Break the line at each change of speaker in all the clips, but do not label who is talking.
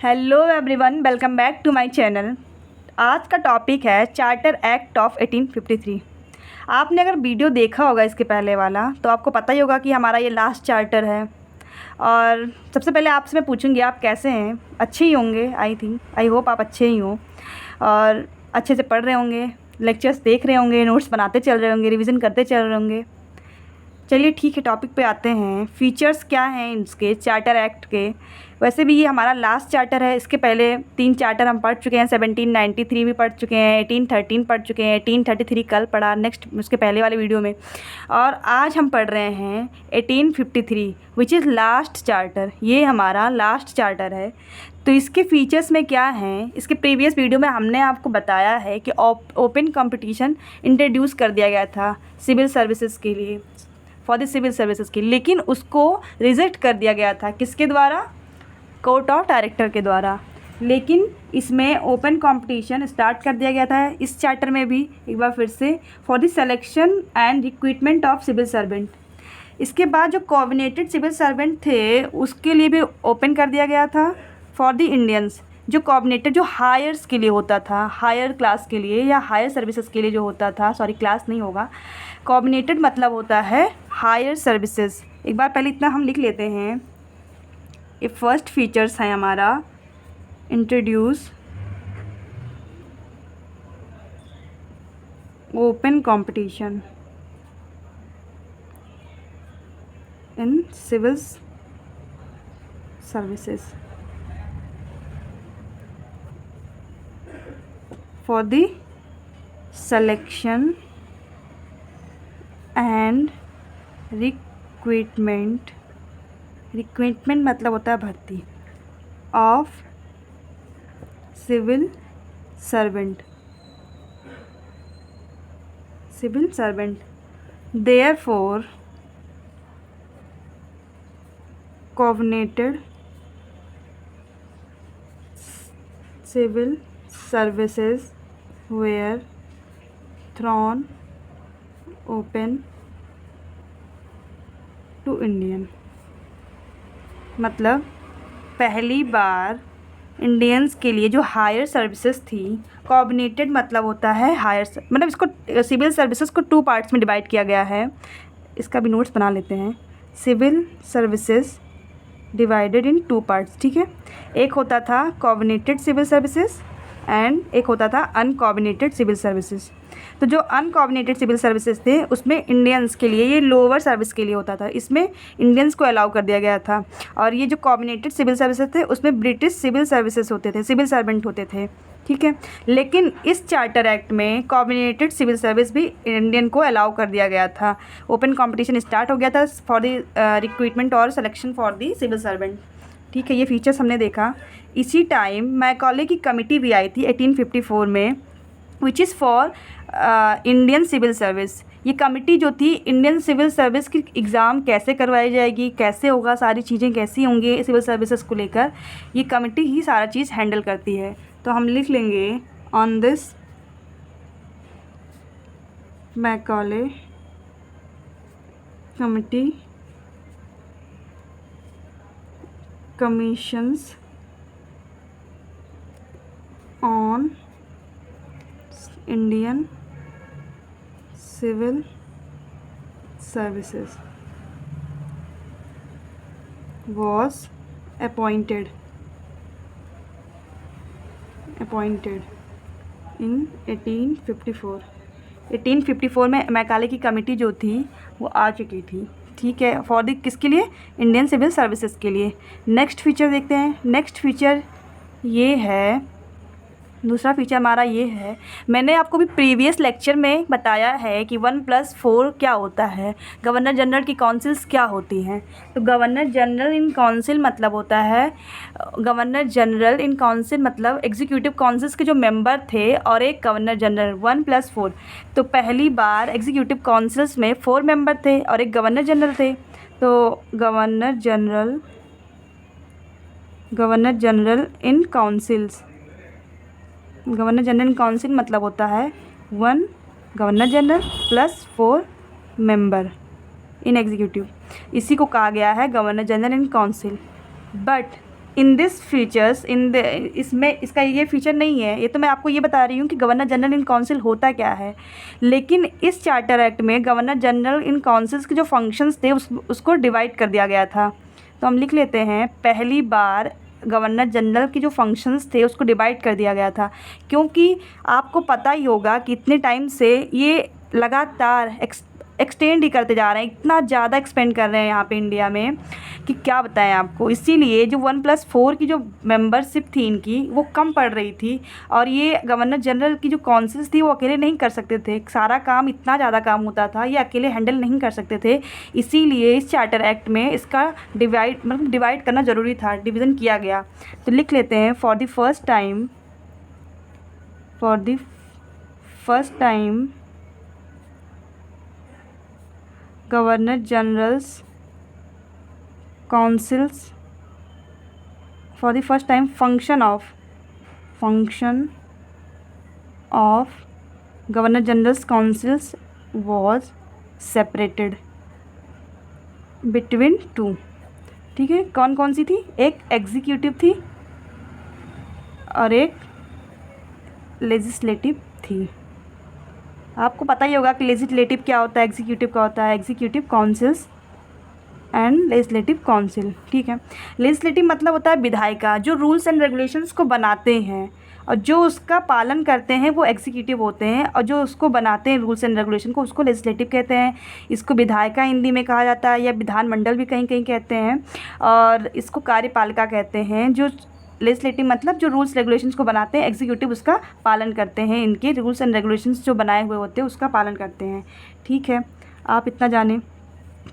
Hello everyone, welcome back to my channel. आज का topic है चार्टर एक्ट ऑफ 1853। आपने अगर वीडियो देखा होगा इसके पहले वाला तो आपको पता ही होगा कि हमारा ये लास्ट चार्टर है। और सबसे पहले आपसे मैं पूछूंगी आप कैसे हैं। अच्छे ही होंगे, आई होप आप अच्छे ही हों और अच्छे से पढ़ रहे होंगे, लेक्चर्स देख रहे होंगे, नोट्स बनाते चल रहे होंगे, रिविज़न करते चल रहे होंगे। चलिए ठीक है, टॉपिक पे आते हैं। फ़ीचर्स क्या हैं इसके चार्टर एक्ट के। वैसे भी ये हमारा लास्ट चार्टर है। इसके पहले 3 चार्टर हम पढ़ चुके हैं। 1793 भी पढ़ चुके हैं, 1813 पढ़ चुके हैं, 1833 कल पढ़ा नेक्स्ट उसके पहले वाले वीडियो में। और आज हम पढ़ रहे हैं 1853 विच इज़ लास्ट चार्टर। ये हमारा लास्ट चार्टर है। तो इसके फ़ीचर्स में क्या हैं, इसके प्रीवियस वीडियो में हमने आपको बताया है कि ओपन कंपटीशन इंट्रोड्यूस कर दिया गया था सिविल सर्विसेज के लिए, फॉर द सिविल सर्विसेज की, लेकिन उसको रिजेक्ट कर दिया गया था। किसके द्वारा? कोर्ट ऑफ डायरेक्टर के द्वारा। लेकिन इसमें ओपन कंपटीशन स्टार्ट कर दिया गया था इस चार्टर में भी एक बार फिर से, for the selection and recruitment of civil servant. इसके बाद जो कोऑर्डिनेटेड सिविल सर्वेंट थे उसके लिए भी ओपन कर दिया गया था फॉर द इंडियंस। जो कोऑर्डिनेटेड जो हायर्स के लिए होता था, हायर क्लास के लिए या हायर सर्विसेज के लिए जो होता था, सॉरी क्लास नहीं होगा, कोऑर्डिनेटेड मतलब होता है हायर सर्विसेज। एक बार पहले इतना हम लिख लेते हैं। ये फर्स्ट फीचर्स है हमारा, introduce open competition in civil services for the selection and recruitment मतलब होता है भर्ती, of civil servant therefore coordinated civil services were thrown open to Indian। मतलब पहली बार इंडियंस के लिए जो हायर सर्विसेज थी, कोऑर्डिनेटेड मतलब होता है हायर, मतलब इसको सिविल सर्विसेज को 2 पार्ट्स में डिवाइड किया गया है। इसका भी नोट्स बना लेते हैं। Civil services divided in 2 parts, ठीक है। एक होता था कोऑर्डिनेटेड सिविल सर्विसेज एंड एक होता था अनकोऑर्डिनेटेड सिविल सर्विसेज। तो जो अनकोऑर्डिनेटेड सिविल सर्विसेज थे उसमें इंडियंस के लिए, ये लोअर सर्विस के लिए होता था, इसमें इंडियंस को अलाउ कर दिया गया था। और ये जो कोऑर्डिनेटेड सिविल सर्विसेज थे उसमें ब्रिटिश सिविल सर्विसेज होते थे, सिविल सर्वेंट होते थे, ठीक है। लेकिन इस चार्टर एक्ट में कोऑर्डिनेटेड सिविल सर्विस भी इंडियन को अलाउ कर दिया गया था। ओपन कॉम्पिटिशन स्टार्ट हो गया था फॉर द रिक्रूटमेंट और selection for the civil servant, ठीक है। ये फीचर्स हमने देखा। इसी टाइम मैकॉले की कमिटी भी आई थी 1854 में, which is for Indian civil service. ये कमिटी जो थी इंडियन सिविल सर्विस की एग्ज़ाम कैसे करवाई जाएगी, कैसे होगा, सारी चीज़ें कैसी होंगी सिविल सर्विसेज को लेकर, ये कमिटी ही सारा चीज़ हैंडल करती है। तो हम लिख लेंगे on this Macaulay committee commissions on Indian civil services was appointed in 1854। 1854 में मैकाले की कमेटी जो थी वो आ चुकी थी, ठीक है, फॉर द किसके लिए? इंडियन सिविल सर्विसेज के लिए। नेक्स्ट फीचर देखते हैं। नेक्स्ट फीचर ये है, दूसरा फीचर हमारा ये है, मैंने आपको भी प्रीवियस लेक्चर में बताया है कि 1+4 क्या होता है, गवर्नर जनरल की काउंसिल्स क्या होती हैं। तो गवर्नर जनरल इन काउंसिल मतलब होता है, गवर्नर जनरल इन काउंसिल मतलब एग्जीक्यूटिव काउंसिल्स के जो मेंबर थे और एक गवर्नर जनरल, 1+4। तो पहली बार एग्जीक्यूटिव काउंसिल्स में 4 मेंबर थे और एक गवर्नर जनरल थे। तो governor general in councils, governor general council मतलब होता है 1 governor general plus 4 member in executive, इसी को कहा गया है governor general in council. But in this features in the इसमें इसका ये फीचर नहीं है, ये तो मैं आपको ये बता रही हूँ कि गवर्नर जनरल इन काउंसिल होता क्या है। लेकिन इस चार्टर एक्ट में गवर्नर जनरल इन काउंसिल्स के जो फंक्शंस थे उसको डिवाइड कर दिया गया था। तो हम लिख लेते हैं, पहली बार गवर्नर जनरल की जो फंक्शंस थे उसको डिवाइड कर दिया गया था, क्योंकि आपको पता ही होगा कि इतने टाइम से ये लगातार एक्सटेंड ही करते जा रहे हैं, इतना ज़्यादा एक्सपेंड कर रहे हैं यहाँ पे इंडिया में कि क्या बताएं आपको। इसीलिए जो 1+4 की जो मेंबरशिप थी इनकी वो कम पड़ रही थी, और ये गवर्नर जनरल की जो काउंसिल्स थी वो अकेले नहीं कर सकते थे, सारा काम इतना ज़्यादा काम होता था, ये अकेले हैंडल नहीं कर सकते थे। इसीलिए इस चार्टर एक्ट में इसका डिवाइड करना ज़रूरी था, डिवीज़न किया गया। तो लिख लेते हैं, for the first time governor generals councils for the first time function of governor generals councils was separated between two. ठीक है, कौन कौन सी थी? एक एग्जीक्यूटिव थी और एक लेजिस्लेटिव थी। आपको पता ही होगा कि लेजिस्लेटिव क्या होता है, एग्जीक्यूटिव क्या होता है। Executive councils and legislative council. ठीक है, लेजिस्लेटिव मतलब होता है विधायिका, जो रूल्स एंड रेगुलेशंस को बनाते हैं और जो उसका पालन करते हैं वो एग्जीक्यूटिव होते हैं, और जो उसको बनाते हैं रूल्स एंड रेगुलेशन को उसको लेजिस्लेटिव कहते हैं। इसको विधायिका हिंदी में कहा जाता है, या विधानमंडल भी कहीं कहीं कहते हैं, और इसको कार्यपालिका कहते हैं। जो लेजिस्लेटिव मतलब जो रूल्स रेगुलेशंस को बनाते हैं, एग्जीक्यूटिव उसका पालन करते हैं, इनके रूल्स एंड रेगुलेशंस जो बनाए हुए होते हैं उसका पालन करते हैं। ठीक है, आप इतना जानें।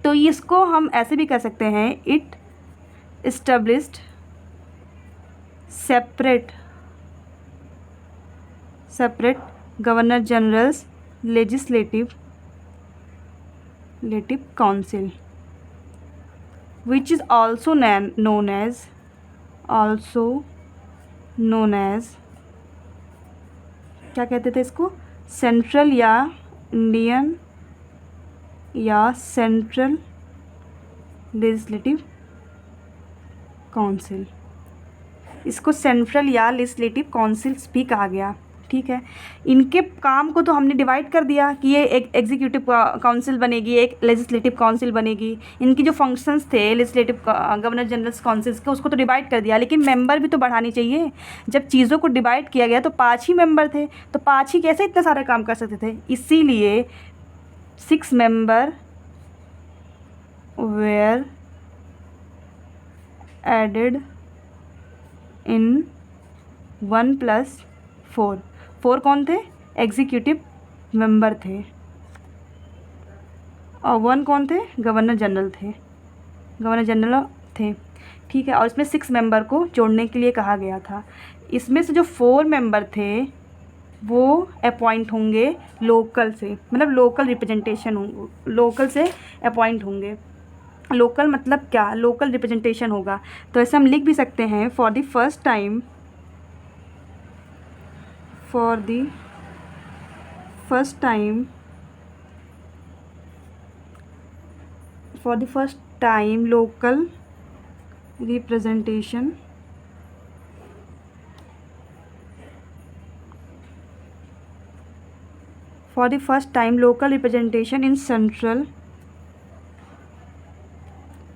तो इसको हम ऐसे भी कह सकते हैं, it established separate governor generals legislative council which is also known as क्या कहते थे इसको? सेंट्रल या इंडियन या सेंट्रल लेजिस्लेटिव काउंसिल। इसको सेंट्रल या लेजिस्लेटिव काउंसिल्स भी कहा गया। ठीक है, इनके काम को तो हमने डिवाइड कर दिया कि ये एक एग्जीक्यूटिव काउंसिल बनेगी, एक लेजिस्लेटिव काउंसिल बनेगी। इनकी जो फंक्शंस थे लेजिस्लेटिव गवर्नर जनरल्स काउंसिल्स के, उसको तो डिवाइड कर दिया, लेकिन मेंबर भी तो बढ़ानी चाहिए। जब चीज़ों को डिवाइड किया गया तो 5 ही मेंबर थे, तो 5 ही कैसे इतना सारा काम कर सकते थे? इसीलिए 6 मेंबर वेयर एडेड इन 1+4। 4 कौन थे? एग्जीक्यूटिव मेंबर थे, और 1 कौन थे? गवर्नर जनरल थे। ठीक है, और इसमें 6 मेंबर को जोड़ने के लिए कहा गया था। इसमें से जो 4 मेंबर थे वो अपॉइंट होंगे लोकल से, मतलब लोकल रिप्रेजेंटेशन लोकल से अपॉइंट होंगे। लोकल मतलब क्या? लोकल रिप्रेजेंटेशन होगा। तो ऐसे हम लिख भी सकते हैं, for the first time local representation in central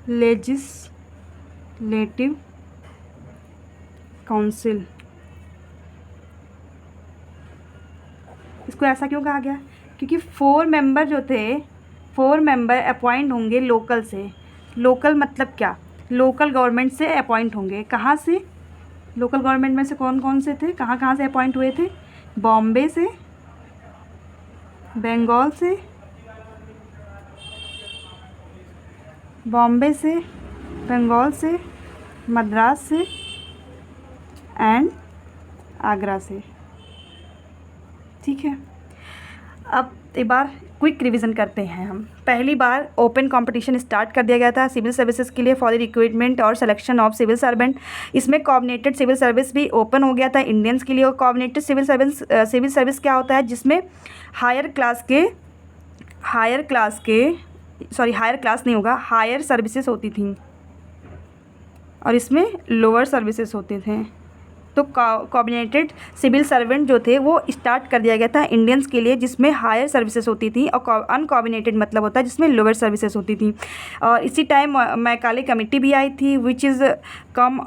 legislative council। इसको ऐसा क्यों कहा गया? क्योंकि 4 मेंबर जो थे, 4 मेंबर अपॉइंट होंगे लोकल से। लोकल मतलब क्या? लोकल गवर्नमेंट से अपॉइंट होंगे। कहाँ से? लोकल गवर्नमेंट में से कौन कौन से थे, कहाँ से अपॉइंट हुए थे? बॉम्बे से, बंगाल से, मद्रास से एंड आगरा से। ठीक है, अब एक बार क्विक रिवीजन करते हैं हम। पहली बार ओपन कंपटीशन स्टार्ट कर दिया गया था सिविल सर्विसेज के लिए फॉर द रिक्रूटमेंट और सिलेक्शन ऑफ सिविल सर्वेंट। इसमें कोऑर्डिनेटेड सिविल सर्विस भी ओपन हो गया था इंडियंस के लिए। और कोऑर्डिनेटेड सिविल सर्विस क्या होता है? जिसमें हायर सर्विसेज होती थी, और इसमें लोअर सर्विसेज होते थे। तो कोऑर्डिनेटेड सिविल सर्वेंट जो थे वो स्टार्ट कर दिया गया था इंडियंस के लिए, जिसमें हायर सर्विसेज होती थी, और अनकोऑर्डिनेटेड मतलब होता है जिसमें लोअर सर्विसेज होती थी। और इसी टाइम मैकाले कमेटी भी आई थी, विच इज़ कम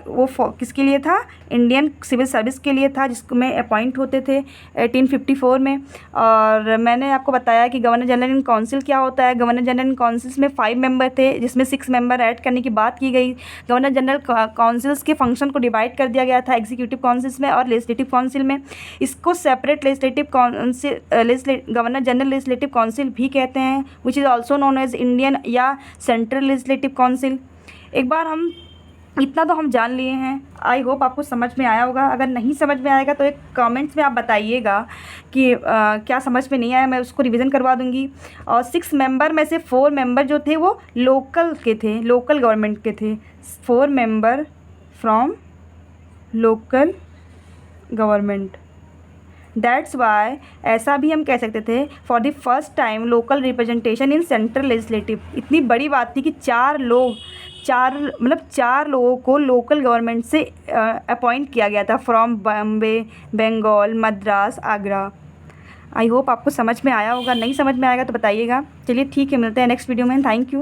वो किसके लिए था, इंडियन सिविल सर्विस के लिए था, जिसमें अपॉइंट होते थे 1854 में। और मैंने आपको बताया कि गवर्नर जनरल इन काउंसिल क्या होता है। गवर्नर जनरल इन काउंसिल्स में 5 मेंबर थे, जिसमें 6 मेंबर ऐड करने की बात की गई। गवर्नर जनरल काउंसिल्स के फंक्शन को डिवाइड कर दिया गया था एग्जीक्यूटिव काउंसिल्स में और लेजिस्लेटिव काउंसिल में। इसको separate legislative council governor general legislative council भी कहते हैं, which is also known as Indian या सेंट्रल लेजिस्लेटिव काउंसिल। एक बार हम इतना तो हम जान लिए हैं। आई होप आपको समझ में आया होगा। अगर नहीं समझ में आएगा तो एक कमेंट्स में आप बताइएगा कि क्या समझ में नहीं आया, मैं उसको रिवीजन करवा दूंगी। और 6 मेंबर में से 4 मेंबर जो थे वो लोकल के थे, लोकल गवर्नमेंट के थे। 4 member from local government. That's why ऐसा भी हम कह सकते थे, for the first time local representation in central legislative. इतनी बड़ी बात थी कि 4 लोगों को लोकल गवर्नमेंट से अपॉइंट किया गया था, from Bombay, Bengal, Madras, Agra. I hope आपको समझ में आया होगा। नहीं समझ में आएगा तो बताइएगा। चलिए ठीक है, मिलते हैं नेक्स्ट वीडियो में। Thank you.